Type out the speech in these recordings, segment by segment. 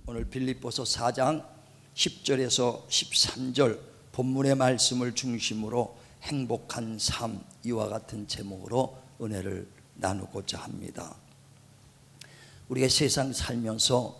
오늘 빌립보서 4장 10절에서 13절 본문의 말씀을 중심으로 행복한 삶, 이와 같은 제목으로 은혜를 나누고자 합니다. 우리가 세상 살면서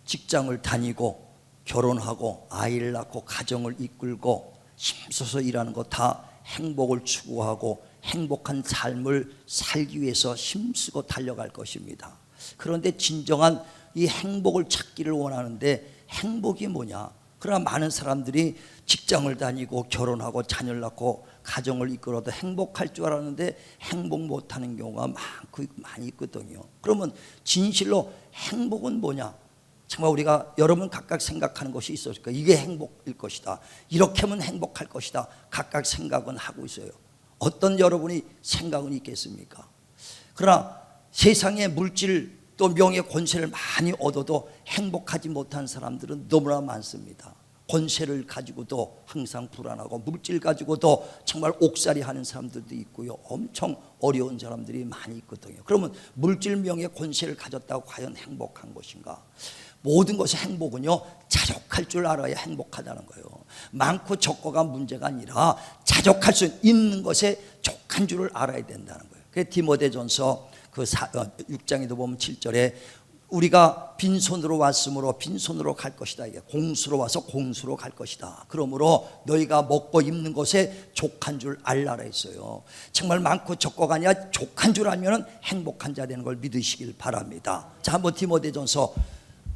직장을 다니고 결혼하고 아이를 낳고 가정을 이끌고 힘써서 일하는 거 다 행복을 추구하고 행복한 삶을 살기 위해서 힘쓰고 달려갈 것입니다. 그런데 진정한 이 행복을 찾기를 원하는데 행복이 뭐냐? 그러나 많은 사람들이 직장을 다니고 결혼하고 자녀를 낳고 가정을 이끌어도 행복할 줄 알았는데 행복 못하는 경우가 많이 있거든요. 그러면 진실로 행복은 뭐냐? 정말 우리가 여러분 각각 생각하는 것이 있었을까? 이게 행복일 것이다, 이렇게 하면 행복할 것이다, 각각 생각은 하고 있어요. 어떤 여러분이 생각은 있겠습니까? 그러나 세상의 물질 또 명예 권세를 많이 얻어도 행복하지 못한 사람들은 너무나 많습니다. 권세를 가지고도 항상 불안하고 물질 가지고도 정말 옥살이 하는 사람들도 있고요, 엄청 어려운 사람들이 많이 있거든요. 그러면 물질 명예 권세를 가졌다고 과연 행복한 것인가? 모든 것의 행복은요, 자족할 줄 알아야 행복하다는 거예요. 많고 적고가 문제가 아니라 자족할 수 있는 것에 족한 줄을 알아야 된다는 거예요. 그래서 디모데전서 6장에도 보면 7절에 우리가 빈손으로 왔으므로 빈손으로 갈 것이다, 이게 공수로 와서 공수로 갈 것이다. 그러므로 너희가 먹고 입는 것에 족한 줄 알라라 했어요. 정말 많고 적고가 아니라 족한 줄 알면 행복한 자 되는 걸 믿으시길 바랍니다. 자, 한번 디모데전서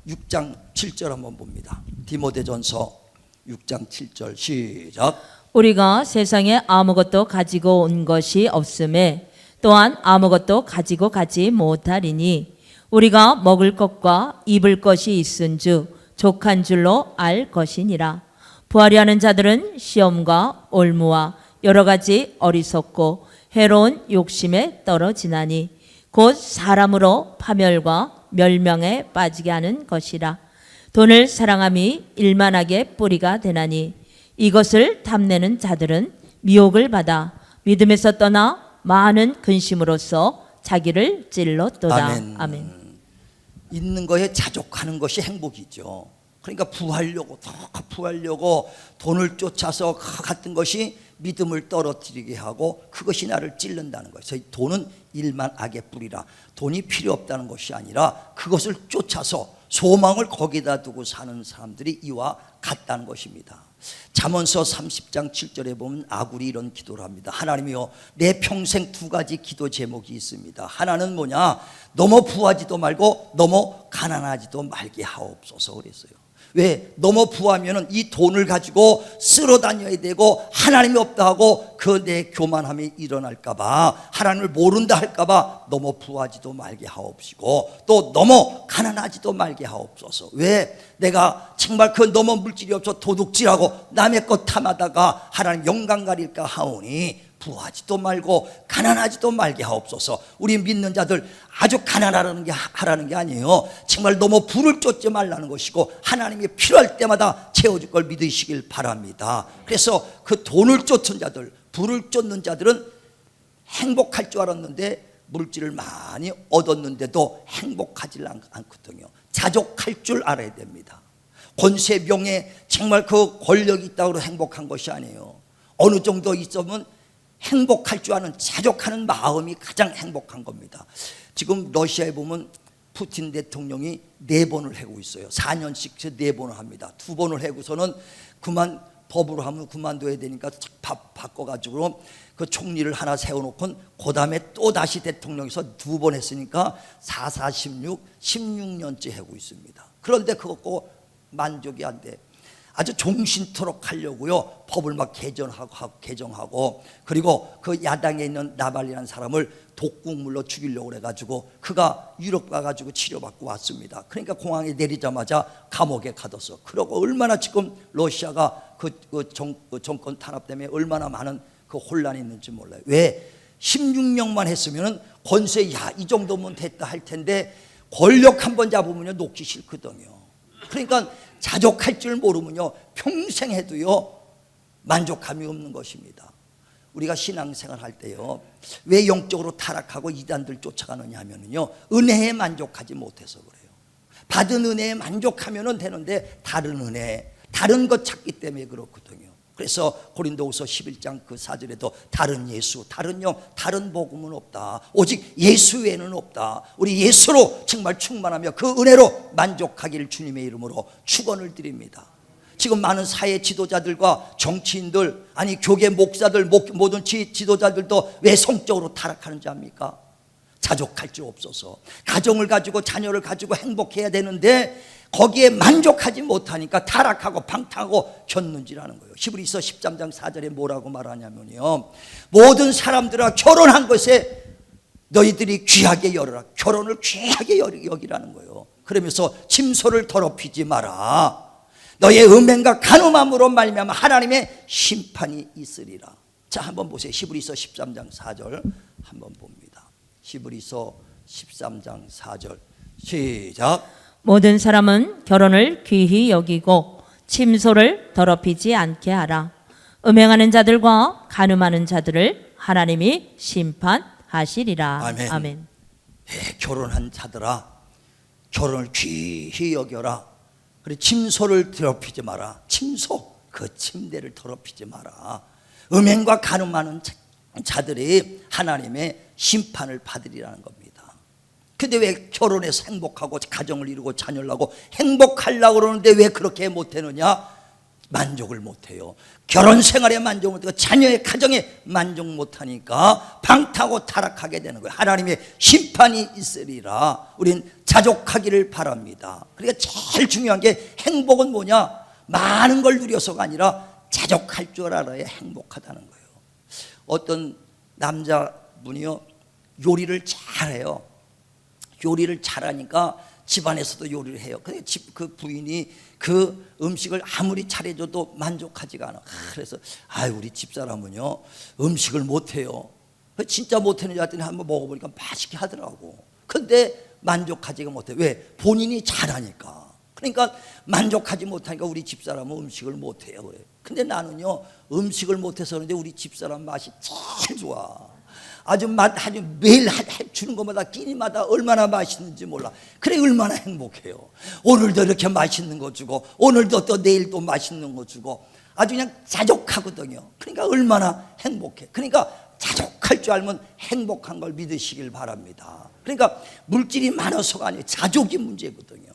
6장 7절 한번 봅니다. 디모데전서 6장 7절 시작. 우리가 세상에 아무것도 가지고 온 것이 없음에 또한 아무것도 가지고 가지 못하리니 우리가 먹을 것과 입을 것이 있은즉 족한 줄로 알 것이니라. 부하려 하는 자들은 시험과 올무와 여러 가지 어리석고 해로운 욕심에 떨어지나니 곧 사람으로 파멸과 멸망에 빠지게 하는 것이라. 돈을 사랑함이 일만하게 뿌리가 되나니 이것을 탐내는 자들은 미혹을 받아 믿음에서 떠나 많은 근심으로써 자기를 찔렀도다. 아멘. 아멘. 있는 거에 자족하는 것이 행복이죠. 그러니까 더 부하려고 돈을 쫓아서 같은 것이 믿음을 떨어뜨리게 하고 그것이 나를 찔른다는 거예요. 그래서 돈은 일만 악의 뿌리라. 돈이 필요 없다는 것이 아니라 그것을 쫓아서 소망을 거기다 두고 사는 사람들이 이와 같다는 것입니다. 잠언서 30장 7절에 보면 아굴이 이런 기도를 합니다. 하나님이여, 내 평생 두 가지 기도 제목이 있습니다. 하나는 뭐냐? 너무 부하지도 말고 너무 가난하지도 말게 하옵소서 그랬어요. 왜? 너무 부하면은 이 돈을 가지고 쓸어 다녀야 되고 하나님이 없다 하고 그 내 교만함이 일어날까봐, 하나님을 모른다 할까봐 너무 부하지도 말게 하옵시고 또 너무 가난하지도 말게 하옵소서. 왜? 내가 정말 그 너무 물질이 없어 도둑질하고 남의 것 탐하다가 하나님 영광 가릴까 하오니 부하지도 말고 가난하지도 말게 하옵소서. 우리 믿는 자들 아주 가난하라는 게 아니에요. 정말 너무 부를 쫓지 말라는 것이고 하나님이 필요할 때마다 채워줄 걸 믿으시길 바랍니다. 그래서 그 돈을 쫓은 자들, 부를 쫓는 자들은 행복할 줄 알았는데 물질을 많이 얻었는데도 행복하지 않거든요. 자족할 줄 알아야 됩니다. 권세 명예 정말 그 권력이 있다고 행복한 것이 아니에요. 어느 정도 있으면 행복할 줄 아는 자족하는 마음이 가장 행복한 겁니다. 지금 러시아에 보면 푸틴 대통령이 4번을 하고 있어요. 4년씩 4번을 합니다. 2번을 하고서는 법으로 하면 그만둬야 되니까 바꿔가지고 그 총리를 하나 세워놓고 그 다음에 또 다시 대통령에서 2번 했으니까 4, 4, 16, 16년째 하고 있습니다. 그런데 그거 만족이 안 돼. 아주 종신토록 하려고요, 법을 막 개정하고 그리고 그 야당에 있는 나발리라는 사람을 독국물로 죽이려고 그래가지고 그가 유럽 가가지고 치료받고 왔습니다. 그러니까 공항에 내리자마자 감옥에 가뒀어. 그러고 얼마나 지금 러시아가 정권 탄압 때문에 얼마나 많은 그 혼란이 있는지 몰라요. 왜? 16년만 했으면 권세 이 정도면 됐다 할 텐데 권력 한번 잡으면 놓기 싫거든요. 그러니까 자족할 줄 모르면요, 평생 해도요 만족감이 없는 것입니다. 우리가 신앙생활 할 때요, 왜 영적으로 타락하고 이단들 쫓아가느냐 하면요, 은혜에 만족하지 못해서 그래요. 받은 은혜에 만족하면 되는데 다른 은혜, 다른 것 찾기 때문에 그렇거든요. 그래서 고린도후서 11장 그 4절에도 다른 예수, 다른 영, 다른 복음은 없다. 오직 예수 외에는 없다. 우리 예수로 정말 충만하며 그 은혜로 만족하기를 주님의 이름으로 축원을 드립니다. 지금 많은 사회 지도자들과 정치인들, 아니 교계 목사들, 모든 지도자들도 왜 성적으로 타락하는지 압니까? 자족할 줄 없어서. 가정을 가지고 자녀를 가지고 행복해야 되는데 거기에 만족하지 못하니까 타락하고 방탕하고 졌는지라는 거예요. 히브리서 13장 4절에 뭐라고 말하냐면요, 모든 사람들아 결혼한 것에 너희들이 귀하게 여기라. 결혼을 귀하게 여기라는 거예요. 그러면서 침소를 더럽히지 마라. 너의 음행과 간음함으로 말미암아 하나님의 심판이 있으리라. 자, 한번 보세요. 히브리서 13장 4절 한번 봅니다. 히브리서 13장 4절 시작. 모든 사람은 결혼을 귀히 여기고 침소를 더럽히지 않게 하라. 음행하는 자들과 간음하는 자들을 하나님이 심판하시리라. 아멘. 아멘. 네, 결혼한 자들아 결혼을 귀히 여겨라. 그리고 침소를 더럽히지 마라. 침소, 그 침대를 더럽히지 마라. 음행과 간음하는 자들이 하나님의 심판을 받으리라는 겁니다. 근데 왜 결혼해서 행복하고 가정을 이루고 자녀를 낳고 행복하려고 그러는데 왜 그렇게 못하느냐? 만족을 못해요. 결혼 생활에 만족 못하고 자녀의 가정에 만족 못하니까 방타고 타락하게 되는 거예요. 하나님의 심판이 있으리라. 우린 자족하기를 바랍니다. 그러니까 제일 중요한 게 행복은 뭐냐? 많은 걸 누려서가 아니라 자족할 줄 알아야 행복하다는 거예요. 어떤 남자분이요, 요리를 잘해요. 요리를 잘하니까 집안에서도 요리를 해요. 근데 그 부인이 그 음식을 아무리 잘해줘도 만족하지가 않아. 그래서 우리 집사람은요 음식을 못해요. 진짜 못하는지 했더니 한번 먹어보니까 맛있게 하더라고. 근데 만족하지가 못해. 왜? 본인이 잘하니까. 그러니까 만족하지 못하니까 우리 집사람은 음식을 못해요. 그래. 근데 나는요 음식을 못해서 그런데 우리 집사람 맛이 제일 좋아. 아주 매일 주는 것마다 끼니마다 얼마나 맛있는지 몰라. 그래 얼마나 행복해요. 오늘도 이렇게 맛있는 거 주고 오늘도 또 내일 또 맛있는 거 주고 아주 그냥 자족하거든요. 그러니까 얼마나 행복해. 그러니까 자족할 줄 알면 행복한 걸 믿으시길 바랍니다. 그러니까 물질이 많아서가 아니에요. 자족이 문제거든요.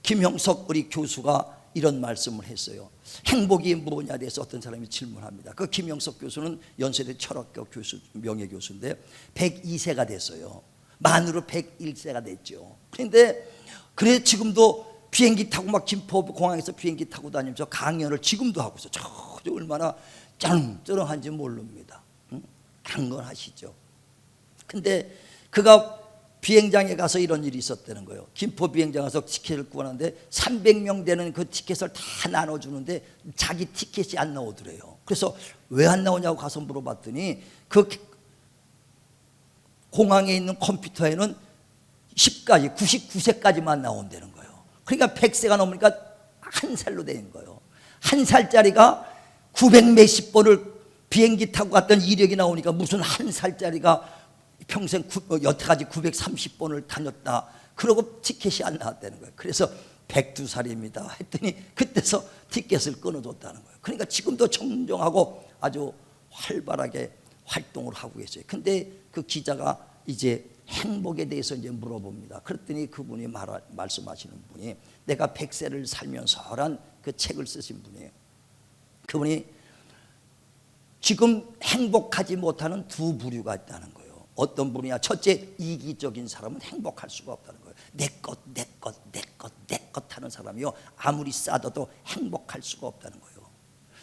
김형석 우리 교수가 이런 말씀을 했어요. 행복이 뭐냐에 대해서 어떤 사람이 질문합니다. 그 김영석 교수는 연세대 철학교 교수, 명예교수인데 102세가 됐어요. 만으로 101세가 됐죠. 그런데 그래 지금도 비행기 타고 막 김포공항에서 비행기 타고 다니면서 강연을 지금도 하고 있어요. 저 얼마나 쩌렁쩌렁한지 모릅니다. 강건하시죠. 근데 그가 비행장에 가서 이런 일이 있었다는 거예요. 김포 비행장 가서 티켓을 구하는데 300명 되는 그 티켓을 다 나눠주는데 자기 티켓이 안 나오더래요. 그래서 왜 안 나오냐고 가서 물어봤더니 그 공항에 있는 컴퓨터에는 10까지 99세까지만 나온다는 거예요. 그러니까 100세가 넘으니까 한 살로 되는 거예요. 한 살짜리가 900 몇십 번을 비행기 타고 갔던 이력이 나오니까 무슨 한 살짜리가 평생 여태까지 930번을 다녔다. 그러고 티켓이 안 나왔다는 거예요. 그래서 102살입니다 했더니 그때서 티켓을 끊어줬다는 거예요. 그러니까 지금도 정정하고 아주 활발하게 활동을 하고 계세요. 근데 그 기자가 이제 행복에 대해서 이제 물어봅니다. 그랬더니 그분이 말씀하시는 분이 내가 100세를 살면서란 그 책을 쓰신 분이에요. 그분이 지금 행복하지 못하는 두 부류가 있다는 거예요. 어떤 분이야? 첫째, 이기적인 사람은 행복할 수가 없다는 거예요. 내 것 하는 사람이요 아무리 싸도 행복할 수가 없다는 거예요.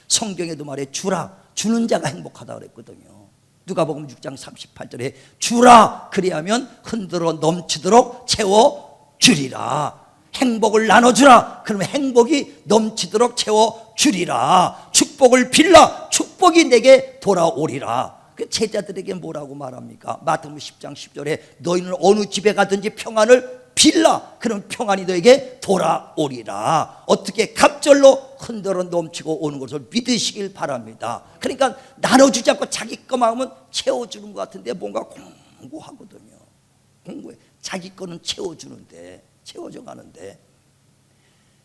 성경에도 말해 주라, 주는 자가 행복하다 그랬거든요. 누가복음 6장 38절에 주라 그리하면 흔들어 넘치도록 채워주리라. 행복을 나눠주라. 그러면 행복이 넘치도록 채워주리라. 축복을 빌라. 축복이 내게 돌아오리라. 그 제자들에게 뭐라고 말합니까? 마태복음 10장 10절에 너희는 어느 집에 가든지 평안을 빌라. 그럼 평안이 너에게 돌아오리라. 어떻게 갑절로 흔들어 넘치고 오는 것을 믿으시길 바랍니다. 그러니까 나눠주지 않고 자기 것만 하면 채워주는 것 같은데 뭔가 공고하거든요. 공고해. 자기 거는 채워주는데 채워져 가는데,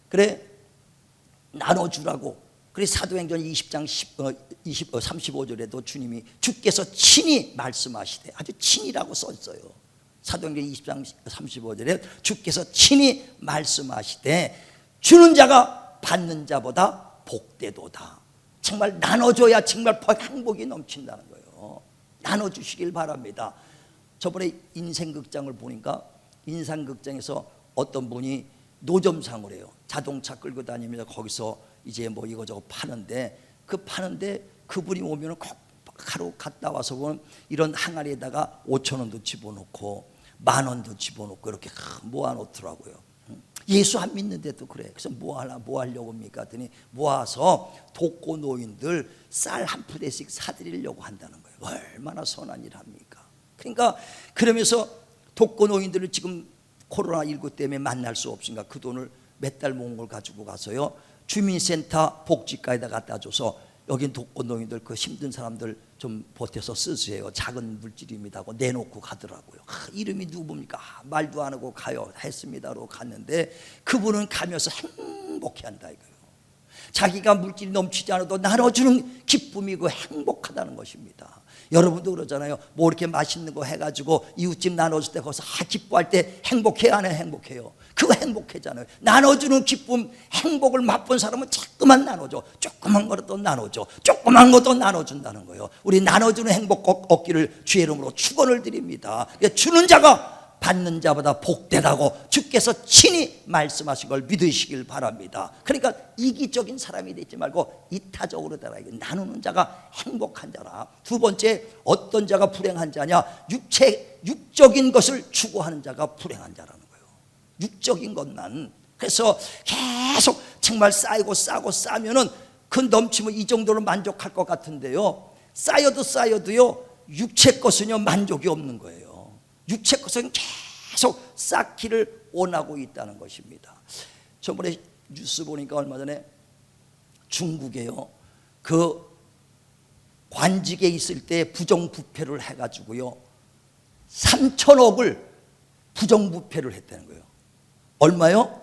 그래 나눠주라고. 그래 사도행전 20장 35절에도 주님이 주께서 친히 말씀하시되, 아주 친히라고 썼어요. 사도행전 20장 35절에 주께서 친히 말씀하시되 주는 자가 받는 자보다 복되도다. 정말 나눠줘야 정말 행복이 넘친다는 거예요. 나눠주시길 바랍니다. 저번에 인생극장을 보니까 인상극장에서 어떤 분이 노점상을 해요. 자동차 끌고 다니면서 거기서 이제 뭐 이거저거 파는데, 파는데 그분이 오면 꼭 하루 갔다 와서 보면 이런 항아리에다가 5,000원도 집어넣고 10,000원도 집어넣고 이렇게 모아놓더라고요. 예수 안 믿는데도 그래. 그래서 뭐 하려고 합니까? 했더니 모아서 독거노인들 쌀 한 푸대씩 사드리려고 한다는 거예요. 얼마나 선한 일 합니까? 그러니까 그러면서 독거노인들을 지금 코로나19 때문에 만날 수 없으니까 그 돈을 몇 달 모은 걸 가지고 가서요, 주민센터 복지과에다 갖다 줘서 여긴 독거노인들 그 힘든 사람들 좀 보태서 쓰세요. 작은 물질입니다 하고 내놓고 가더라고요. 이름이 누굽니까? 말도 안 하고 가요. 했습니다로 갔는데 그분은 가면서 행복해한다 이거예요. 자기가 물질이 넘치지 않아도 나눠주는 기쁨이 그 행복하다는 것입니다. 여러분도 그러잖아요. 뭐 이렇게 맛있는 거 해가지고 이웃집 나눠줄 때 거기서 기뻐할 때 행복해요, 안 해요? 행복해요. 그거 행복하잖아요. 나눠주는 기쁨, 행복을 맛본 사람은 자꾸만 나눠줘. 조그만 거라도 나눠줘. 조그만 것도 나눠준다는 거예요. 우리 나눠주는 행복 얻기를 주의 이름으로 축원을 드립니다. 주는 자가 받는 자보다 복되다고 주께서 친히 말씀하신 걸 믿으시길 바랍니다. 그러니까 이기적인 사람이 되지 말고 이타적으로 되라. 나누는 자가 행복한 자라. 두 번째, 어떤 자가 불행한 자냐? 육적인 것을 추구하는 자가 불행한 자라는 거예요. 육적인 것만. 그래서 계속 정말 쌓이고 싸고 싸면은 그 넘치면 이 정도로 만족할 것 같은데요, 쌓여도요 육체 것은요 만족이 없는 거예요. 육체 것은 계속 쌓기를 원하고 있다는 것입니다. 저번에 뉴스 보니까 얼마 전에 중국에요, 그 관직에 있을 때 부정부패를 해가지고요 3,000억을 부정부패를 했다는 거예요. 얼마요?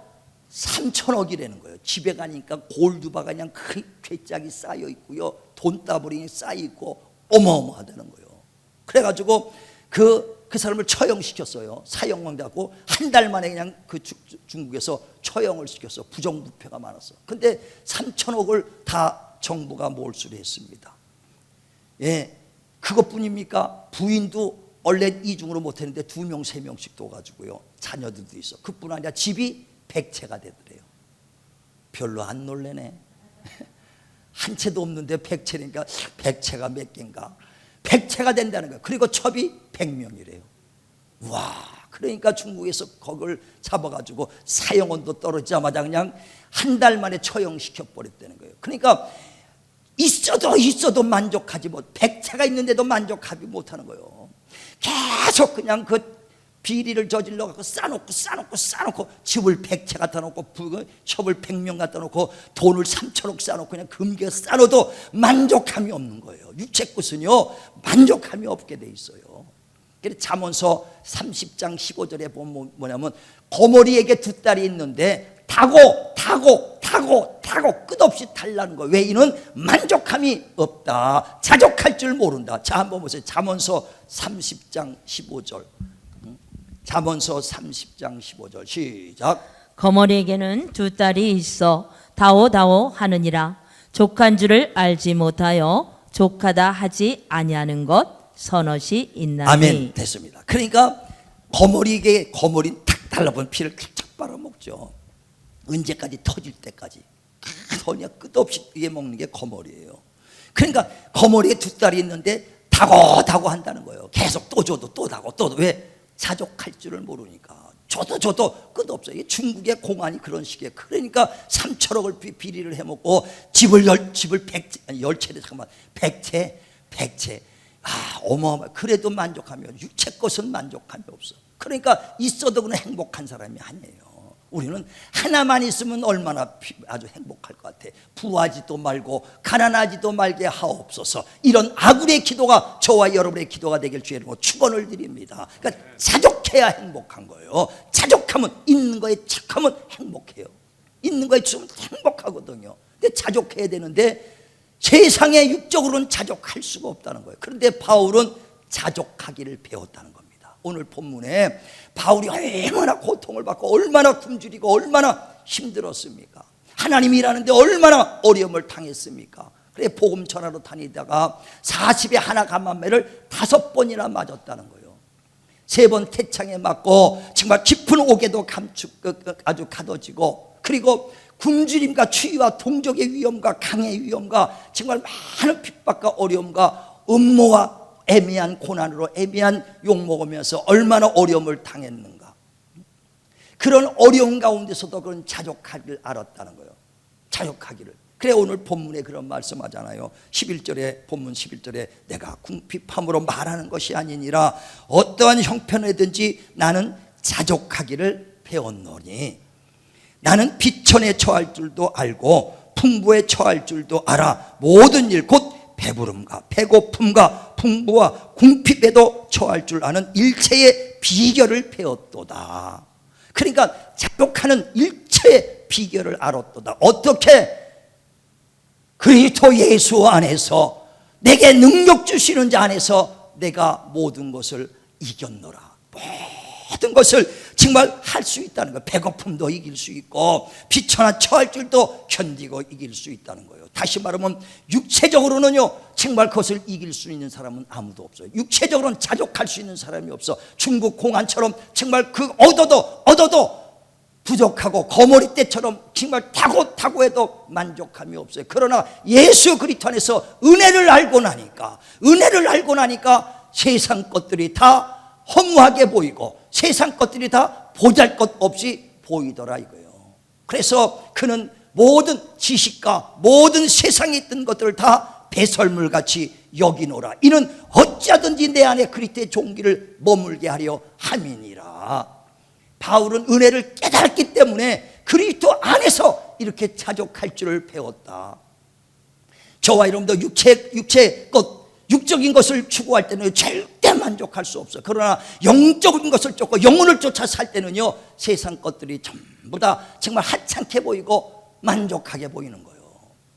3,000억이라는 거예요. 집에 가니까 골드바가 그냥 큰 괴짝이 쌓여 있고요, 돈다발이 쌓여 있고 어마어마하다는 거예요. 그래가지고 그 사람을 처형시켰어요. 사형만 되고 한 달 만에 그냥 그 중국에서 처형을 시켰어. 부정부패가 많았어. 근데 3,000억을 다 정부가 몰수를 했습니다. 예, 그것뿐입니까? 부인도 원래 이중으로 못했는데 2명, 3명씩 둬가지고요 자녀들도 있어. 그뿐 아니라 집이 100채가 되더래요. 별로 안 놀래네. 한 채도 없는데 100채니까 100채가 몇 개인가? 100채가 된다는 거예요. 그리고 첩이 100명이래요. 와, 그러니까 중국에서 그걸 잡아가지고 사형원도 떨어지자마자 그냥 한 달 만에 처형시켜 버렸다는 거예요. 그러니까 있어도 만족하지 못, 100채가 있는데도 만족하지 못하는 거예요. 계속 그냥 그 비리를 저질러 갖고 쌓아놓고 집을 100채 갖다 놓고 첩을 100명 갖다 놓고 돈을 3,000억 쌓아놓고 그냥 금괴 쌓아놓아도 만족함이 없는 거예요. 육체 것은요 만족함이 없게 돼 있어요. 그래서 잠언서 30장 15절에 보면 뭐냐면 거머리에게 2딸이 있는데 타고 끝없이 달라는 거예요. 왜? 이는 만족함이 없다. 자족할 줄 모른다. 자, 한번 보세요. 잠언서 30장 15절. 잠언서 30장 15절 시작. 거머리에게는 2딸이 있어 다오다오 하느니라. 족한 줄을 알지 못하여 족하다 하지 아니하는 것 선엇이 있나니. 아멘. 됐습니다. 그러니까 거머리에게 거머리는 탁 달라본 피를 탁 빨아먹죠. 언제까지? 터질 때까지. 전혀 끝없이 이게 먹는 게 거머리예요. 그러니까 거머리에 2딸이 있는데 다고 한다는 거예요. 계속 또 줘도 또 다고 또. 왜? 자족할 줄을 모르니까. 줘도 끝없어요. 중국의 공안이 그런 식이에요. 그러니까 3,000억을 비리를 해먹고 집을 10채를 잠깐만 100채. 어마어마. 그래도 만족하면 육체 것은 만족함이 없어. 그러니까 있어도 그는 행복한 사람이 아니에요. 우리는 하나만 있으면 얼마나 아주 행복할 것 같아. 부하지도 말고 가난하지도 말게 하옵소서. 이런 아굴의 기도가 저와 여러분의 기도가 되길 주의 이름으로 축원을 드립니다. 그러니까 자족해야 행복한 거예요. 자족하면, 있는 거에 착하면 행복해요. 있는 거에 주면 행복하거든요. 근데 자족해야 되는데 세상에 육적으로는 자족할 수가 없다는 거예요. 그런데 바울은 자족하기를 배웠다는 겁니다. 오늘 본문에 바울이 얼마나 고통을 받고 얼마나 굶주리고 얼마나 힘들었습니까? 하나님이 일하는데 얼마나 어려움을 당했습니까? 그래 복음 전하러 다니다가 40에 하나 감만매를 5번이나 맞았다는 거예요. 3번 태창에 맞고 정말 깊은 옥에도 아주 가둬지고, 그리고 굶주림과 추위와 동족의 위험과 강의 위험과 정말 많은 핍박과 어려움과 음모와 애매한 고난으로 애매한 욕먹으면서 얼마나 어려움을 당했는가. 그런 어려움 가운데서도 그런 자족하기를 알았다는 거예요. 자족하기를. 그래 오늘 본문에 그런 말씀하잖아요. 11절에 본문 11절에 내가 궁핍함으로 말하는 것이 아니니라 어떠한 형편이든지 나는 자족하기를 배웠노니 나는 비천에 처할 줄도 알고 풍부에 처할 줄도 알아 모든 일 곧 배부름과 배고픔과 풍부와 궁핍에도 처할 줄 아는 일체의 비결을 배웠도다. 그러니까 자족하는 일체의 비결을 알았도다. 어떻게? 그리스도 예수 안에서 내게 능력 주시는 자 안에서 내가 모든 것을 이겼노라. 모든 것을 정말 할 수 있다는 거예요. 배고픔도 이길 수 있고 비천한 처할 줄도 견디고 이길 수 있다는 거예요. 다시 말하면 육체적으로는요 정말 그것을 이길 수 있는 사람은 아무도 없어요. 육체적으로는 자족할 수 있는 사람이 없어. 중국 공안처럼 정말 그 얻어도 부족하고 거머리 떼처럼 정말 타고 해도 만족함이 없어요. 그러나 예수 그리스도 안에서 은혜를 알고 나니까 세상 것들이 다 허무하게 보이고 세상 것들이 다 보잘것없이 보이더라 이거예요. 그래서 그는 모든 지식과 모든 세상에 있던 것들을 다 배설물같이 여기노라. 이는 어찌하든지 내 안에 그리스도의 종기를 머물게 하려 함이니라. 바울은 은혜를 깨달았기 때문에 그리스도 안에서 이렇게 자족할 줄을 배웠다. 저와 여러분도 육체 것 육적인 것을 추구할 때는 절대 만족할 수 없어요. 그러나 영적인 것을 쫓고 영혼을 쫓아 살 때는요 세상 것들이 전부 다 정말 하찮게 보이고 만족하게 보이는 거예요.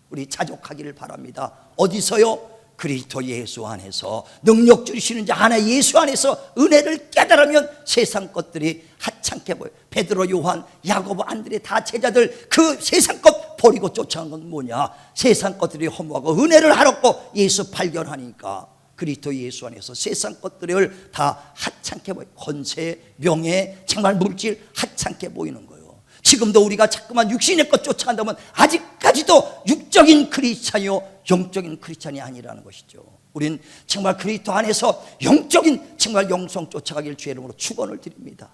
우리 자족하기를 바랍니다. 어디서요? 그리스도 예수 안에서 능력 주시는 자 하나 예수 안에서 은혜를 깨달으면 세상 것들이 하찮게 보여요. 베드로, 요한, 야고보, 안드레 다 제자들 그 세상 것 버리고 쫓아간 건 뭐냐? 세상 것들이 허무하고 은혜를 알았고 예수 발견하니까 그리스도 예수 안에서 세상 것들을 다 하찮게 보여요. 권세, 명예, 정말 물질 하찮게 보이는 거예요. 지금도 우리가 자꾸만 육신의 것 쫓아간다면 아직까지도 육적인 크리스찬이요 영적인 크리스찬이 아니라는 것이죠. 우린 정말 그리스도 안에서 영적인 정말 영성 쫓아가길 주의 이름으로 축원을 드립니다.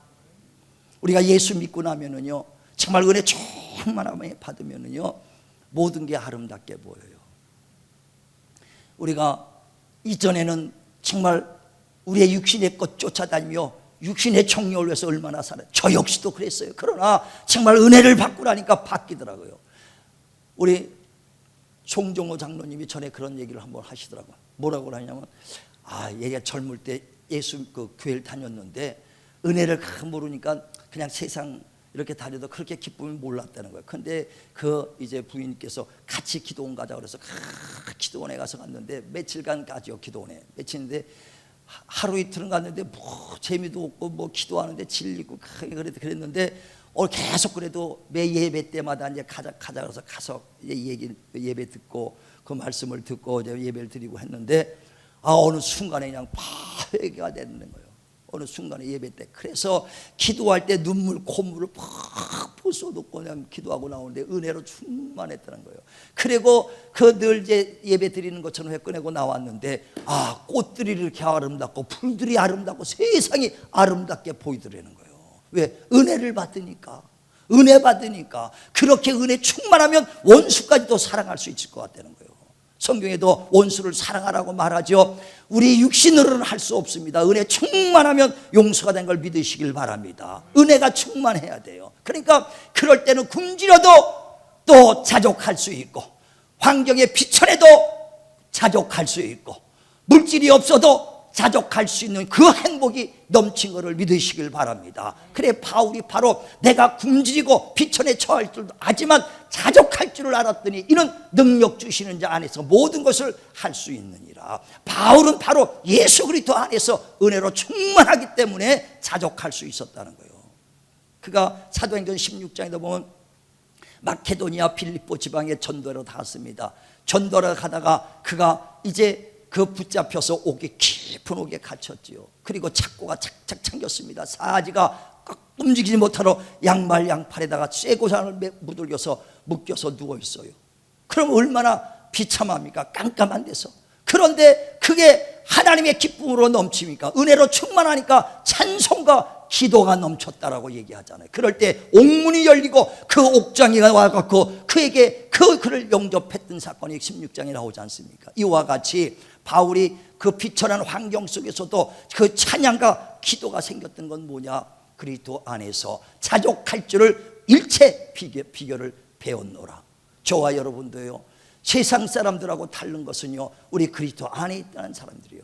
우리가 예수 믿고 나면은요 정말 은혜 충만하게 받으면은요 모든 게 아름답게 보여요. 우리가 이전에는 정말 우리의 육신의 것 쫓아다니며 육신의 청력을 위해서 얼마나 살아요. 저 역시도 그랬어요. 그러나 정말 은혜를 받고 나니까 바뀌더라고요. 우리 송정호 장로님이 전에 그런 얘기를 한번 하시더라고요. 뭐라고 하냐면 얘가 젊을 때 예수 그 교회를 다녔는데 은혜를 모르니까 그냥 세상 이렇게 다녀도 그렇게 기쁨을 몰랐다는 거예요. 근데 그 이제 부인께서 같이 기도원 가자 그래서 기도원에 가서 갔는데 며칠간 가죠. 기도원에 며칠인데 하루 이틀은 갔는데 뭐 재미도 없고 뭐 기도하는데 질리고 그랬는데 계속 그래도 매 예배 때마다 이제 가자 그래서 가서 예배 듣고 그 말씀을 듣고 이제 예배를 드리고 했는데 어느 순간에 그냥 회개가 되는 거예요. 어느 순간에 예배 때 그래서 기도할 때 눈물 콧물을 팍 쏟고 그냥 기도하고 나오는데 은혜로 충만했다는 거예요. 그리고 그 늘 이제 예배 드리는 것처럼 회 꺼내고 나왔는데 꽃들이 이렇게 아름답고 풀들이 아름답고 세상이 아름답게 보이더라는 거예요. 왜? 은혜를 받으니까. 은혜 받으니까 그렇게 은혜 충만하면 원수까지도 사랑할 수 있을 것 같다는 거예요. 성경에도 원수를 사랑하라고 말하죠. 우리 육신으로는 할 수 없습니다. 은혜 충만하면 용서가 된 걸 믿으시길 바랍니다. 은혜가 충만해야 돼요. 그러니까 그럴 때는 굶주려도 또 자족할 수 있고, 환경에 비천해도 자족할 수 있고, 물질이 없어도 자족할 수 있는 그 행복이 넘친 것을 믿으시길 바랍니다. 그래 바울이 바로 내가 굶주리고 비천에 처할 줄도 알지만 자족할 줄을 알았더니 이는 능력 주시는 자 안에서 모든 것을 할 수 있느니라. 바울은 바로 예수 그리스도 안에서 은혜로 충만하기 때문에 자족할 수 있었다는 거예요. 그가 사도행전 16장에도 보면 마케도니아 빌립보 지방에 전도로 닿았습니다. 전도를 가다가 그가 이제 그 붙잡혀서 옥에 깊은 옥에 갇혔지요. 그리고 착고가 착착 잠겼습니다. 사지가 움직이지 못하러 양말 양팔에다가 쇠고산을 묶여서 누워 있어요. 그럼 얼마나 비참합니까? 깜깜한 데서. 그런데 그게 하나님의 기쁨으로 넘칩니까? 은혜로 충만하니까 찬송과 기도가 넘쳤다라고 얘기하잖아요. 그럴 때 옥문이 열리고 그 옥장이가 와갖고 그에게 그를 영접했던 사건이 16장에 나오지 않습니까? 이와 같이 바울이 그 비천한 환경 속에서도 그 찬양과 기도가 생겼던 건 뭐냐? 그리스도 안에서 자족할 줄을 일체 비결을 배웠노라. 저와 여러분도요, 세상 사람들하고 다른 것은요, 우리 그리스도 안에 있다는 사람들이요.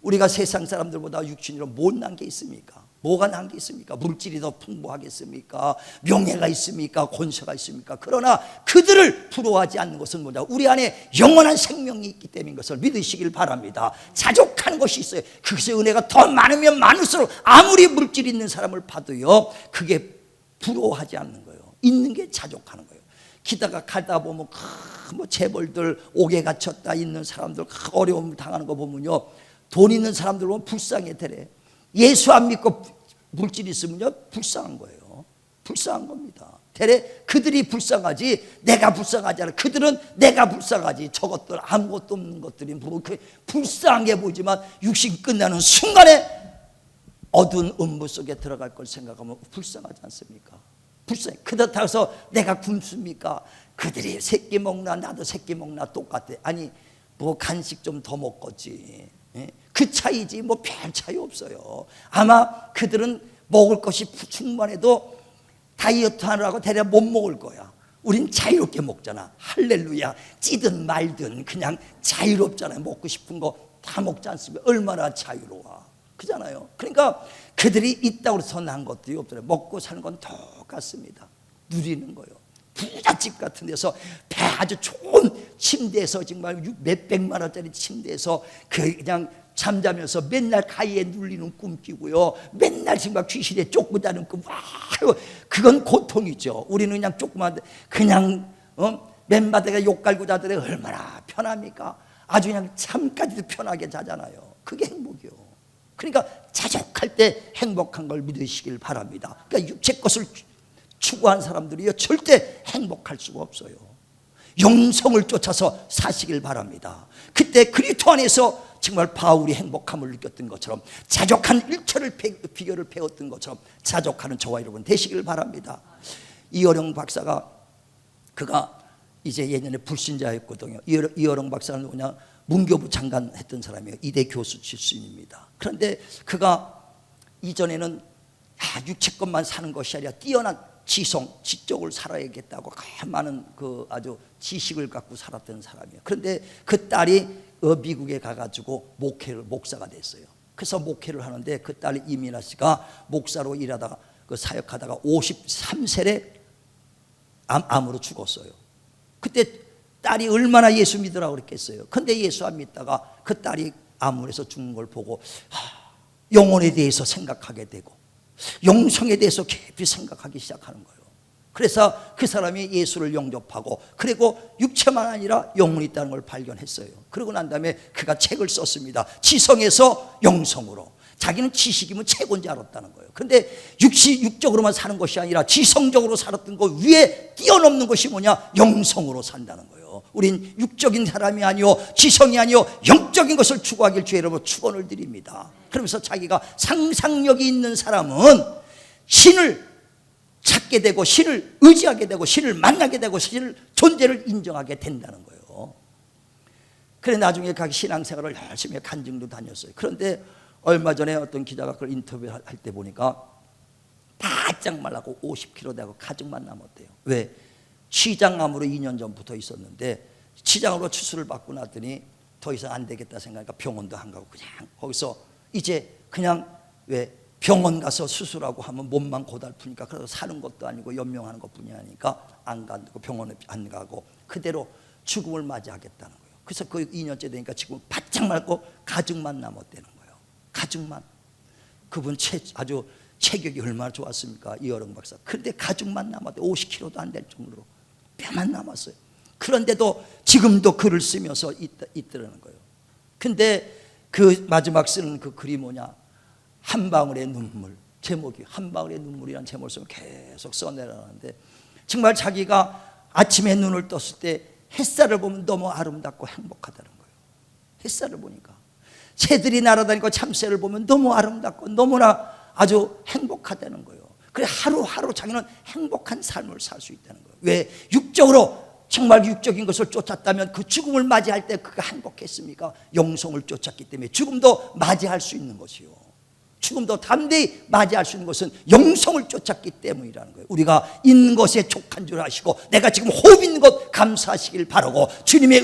우리가 세상 사람들보다 육신으로 못난 게 있습니까? 뭐가 난 게 있습니까? 물질이 더 풍부하겠습니까? 명예가 있습니까? 권세가 있습니까? 그러나 그들을 부러워하지 않는 것은 뭐냐? 우리 안에 영원한 생명이 있기 때문인 것을 믿으시길 바랍니다. 자족하는 것이 있어요. 그것의 은혜가 더 많으면 많을수록 아무리 물질 있는 사람을 봐도요, 그게 부러워하지 않는 거예요. 있는 게 자족하는 거예요. 기다가 가다 보면 뭐 재벌들 옥에 갇혔다 있는 사람들 어려움을 당하는 거 보면요, 돈 있는 사람들 보면 불쌍해 되래. 예수 안 믿고 물질이 있으면요 불쌍한 거예요. 불쌍한 겁니다. 대래 그들이 불쌍하지 내가 불쌍하지 않아. 그들은 내가 불쌍하지. 저것들 아무것도 없는 것들이 뭐 불쌍한 게 보이지만 육신 끝나는 순간에 어두운 음부 속에 들어갈 걸 생각하면 불쌍하지 않습니까? 불쌍해. 그렇다고 해서 내가 굶습니까? 그들이 새끼 먹나 나도 새끼 먹나 똑같아. 아니 뭐 간식 좀 더 먹겠지. 그 차이지 뭐 별 차이 없어요. 아마 그들은 먹을 것이 충분해도 다이어트 하느라고 대략 못 먹을 거야. 우린 자유롭게 먹잖아. 할렐루야. 찌든 말든 그냥 자유롭잖아요. 먹고 싶은 거 다 먹지 않습니까? 얼마나 자유로워. 그잖아요. 그러니까 그들이 있다고 해서 난 것들이 없더라고요. 먹고 사는 건 똑같습니다. 누리는 거요. 부잣집 같은 데서 아주 좋은 침대에서 정말 몇백만 원짜리 침대에서 그냥 잠자면서 맨날 가위에 눌리는 꿈 끼고요. 맨날 정말 귀신에 쫓고 자는 꿈. 그건 고통이죠. 우리는 그냥 조그만 그냥 맨바닥에 욕 갈고 자더니 얼마나 편합니까? 아주 그냥 잠까지도 편하게 자잖아요. 그게 행복이요. 그러니까 자족할 때 행복한 걸 믿으시길 바랍니다. 그러니까 육체 것을 추구한 사람들이요 절대 행복할 수가 없어요. 영성을 쫓아서 사시길 바랍니다. 그때 그리스도 안에서 정말 바울이 행복함을 느꼈던 것처럼 자족한 일처를 비결을 배웠던 것처럼 자족하는 저와 여러분 되시길 바랍니다. 이어령 박사가 그가 이제 예전에 불신자였거든요. 이어령 박사는 뭐냐? 문교부 장관 했던 사람이에요. 이대 교수 출신입니다. 그런데 그가 이전에는 육체것만 사는 것이 아니라 뛰어난 지적으로 살아야겠다고 많은 그 아주 지식을 갖고 살았던 사람이에요. 그런데 그 딸이 미국에 가가지고 목사가 됐어요. 그래서 목회를 하는데 그 딸 이민아 씨가 목사로 일하다가 그 사역하다가 53세에 암으로 죽었어요. 그때 딸이 얼마나 예수 믿으라고 그랬겠어요. 근데 예수 안 믿다가 그 딸이 암으로 해서 죽는 걸 보고 영혼에 대해서 생각하게 되고 영성에 대해서 깊이 생각하기 시작하는 거예요. 그래서 그 사람이 예수를 영접하고 그리고 육체만 아니라 영혼이 있다는 걸 발견했어요. 그러고 난 다음에 그가 책을 썼습니다. 지성에서 영성으로. 자기는 지식이면 최고인 줄 알았다는 거예요. 그런데 육적으로만 사는 것이 아니라 지성적으로 살았던 것 위에 뛰어넘는 것이 뭐냐? 영성으로 산다는 거예요. 우린 육적인 사람이 아니요 지성이 아니요 영적인 것을 추구하길 주의 이름으로 축원을 드립니다. 그러면서 자기가 상상력이 있는 사람은 신을 찾게 되고 신을 의지하게 되고 신을 만나게 되고 신을 존재를 인정하게 된다는 거예요. 그래 나중에 가기 신앙생활을 열심히 간증도 다녔어요. 그런데 얼마 전에 어떤 기자가 그걸 인터뷰할 때 보니까 바짝 말라고 50kg 되고 가죽만 남았대요. 왜? 치장암으로 2년 전부터 있었는데 치장으로 추수를 받고 났더니 더 이상 안 되겠다 생각하니까 병원도 안 가고 그냥 거기서 이제 그냥 왜 병원 가서 수술하고 하면 몸만 고달프니까 그래서 사는 것도 아니고 연명하는 것뿐이 아니니까 안 가고 병원에 안 가고 그대로 죽음을 맞이하겠다는 거예요. 그래서 그 2년째 되니까 지금 바짝 말고 가죽만 남았다는 거예요. 가죽만. 그분 아주 체격이 얼마나 좋았습니까? 이어령 박사. 그런데 가죽만 남았대. 50kg도 안 될 정도로 뼈만 남았어요. 그런데도 지금도 글을 쓰면서 있더라는 거예요. 근데 그 마지막 쓰는 그 글이 뭐냐? 한 방울의 눈물. 제목이 한 방울의 눈물이라는 제목을 쓰면 계속 써내려가는데 정말 자기가 아침에 눈을 떴을 때 햇살을 보면 너무 아름답고 행복하다는 거예요. 햇살을 보니까 새들이 날아다니고 참새를 보면 너무 아름답고 너무나 아주 행복하다는 거예요. 그래 하루하루 자기는 행복한 삶을 살 수 있다는 거예요. 왜? 육적으로 정말 육적인 것을 쫓았다면 그 죽음을 맞이할 때 그가 행복했습니까? 영성을 쫓았기 때문에 죽음도 맞이할 수 있는 것이요. 죽음도 담대히 맞이할 수 있는 것은 영성을 쫓았기 때문이라는 거예요. 우리가 있는 것에 족한 줄 아시고 내가 지금 호흡 있는 것 감사하시길 바라고 주님의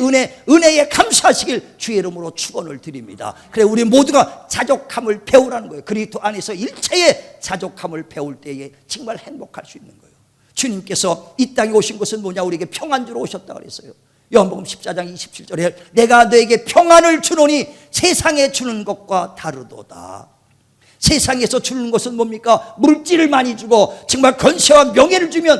은혜에 감사하시길 주의 이름으로 축원을 드립니다. 그래 우리 모두가 자족함을 배우라는 거예요. 그리스도 안에서 일체의 자족함을 배울 때에 정말 행복할 수 있는 거예요. 주님께서 이 땅에 오신 것은 뭐냐? 우리에게 평안 주러 오셨다 그랬어요. 요한복음 14장 27절에 내가 너에게 평안을 주노니 세상에 주는 것과 다르도다. 세상에서 주는 것은 뭡니까? 물질을 많이 주고 정말 권세와 명예를 주면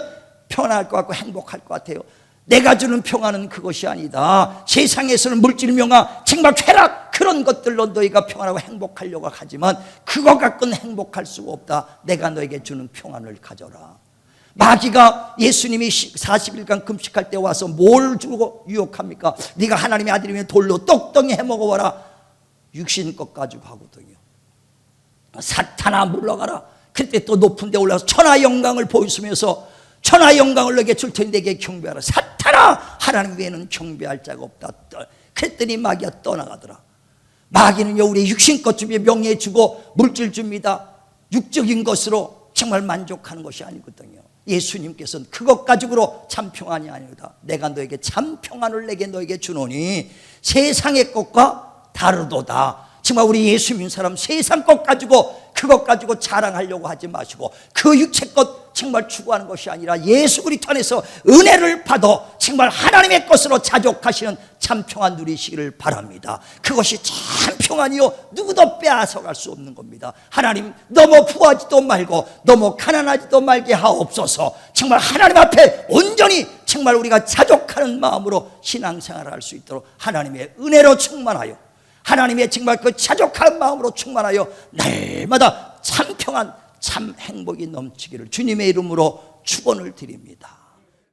편할 것 같고 행복할 것 같아요. 내가 주는 평안은 그것이 아니다. 세상에서는 물질, 명화, 정말 쾌락 그런 것들로 너희가 평안하고 행복하려고 하지만 그거 갖고는 행복할 수가 없다. 내가 너에게 주는 평안을 가져라. 마귀가 예수님이 40일간 금식할 때 와서 뭘 주고 유혹합니까? 네가 하나님의 아들이면 돌로 똑똑히 해먹어봐라. 육신 것 가지고 하거든요. 사탄아 물러가라. 그때 또 높은 데 올라가서 천하 영광을 보여주면서 천하 영광을 너에게 줄 테니 내게 경배하라. 사탄아 하나님 외에는 경배할 자가 없다. 그랬더니 마귀가 떠나가더라. 마귀는요 우리 육신 것 주며 명예 주고 물질 줍니다. 육적인 것으로 정말 만족하는 것이 아니거든요. 예수님께서는 그것 가지고로 참 평안이 아니다. 내가 너에게 참 평안을 내게 너에게 주노니 세상의 것과 다르도다. 정말 우리 예수 믿는 사람 세상 것 가지고 그것 가지고 자랑하려고 하지 마시고 그 육체 것 정말 추구하는 것이 아니라 예수 그리스도 안에서 은혜를 받아 정말 하나님의 것으로 자족하시는 참 평안 누리시기를 바랍니다. 그것이 참 평안이요 누구도 빼앗아갈 수 없는 겁니다. 하나님 너무 부하지도 말고 너무 가난하지도 말게 하옵소서. 정말 하나님 앞에 온전히 정말 우리가 자족하는 마음으로 신앙생활을 할 수 있도록 하나님의 은혜로 충만하여 하나님의 정말 그 자족한 마음으로 충만하여 날마다 참 평안 참 행복이 넘치기를 주님의 이름으로 축원을 드립니다.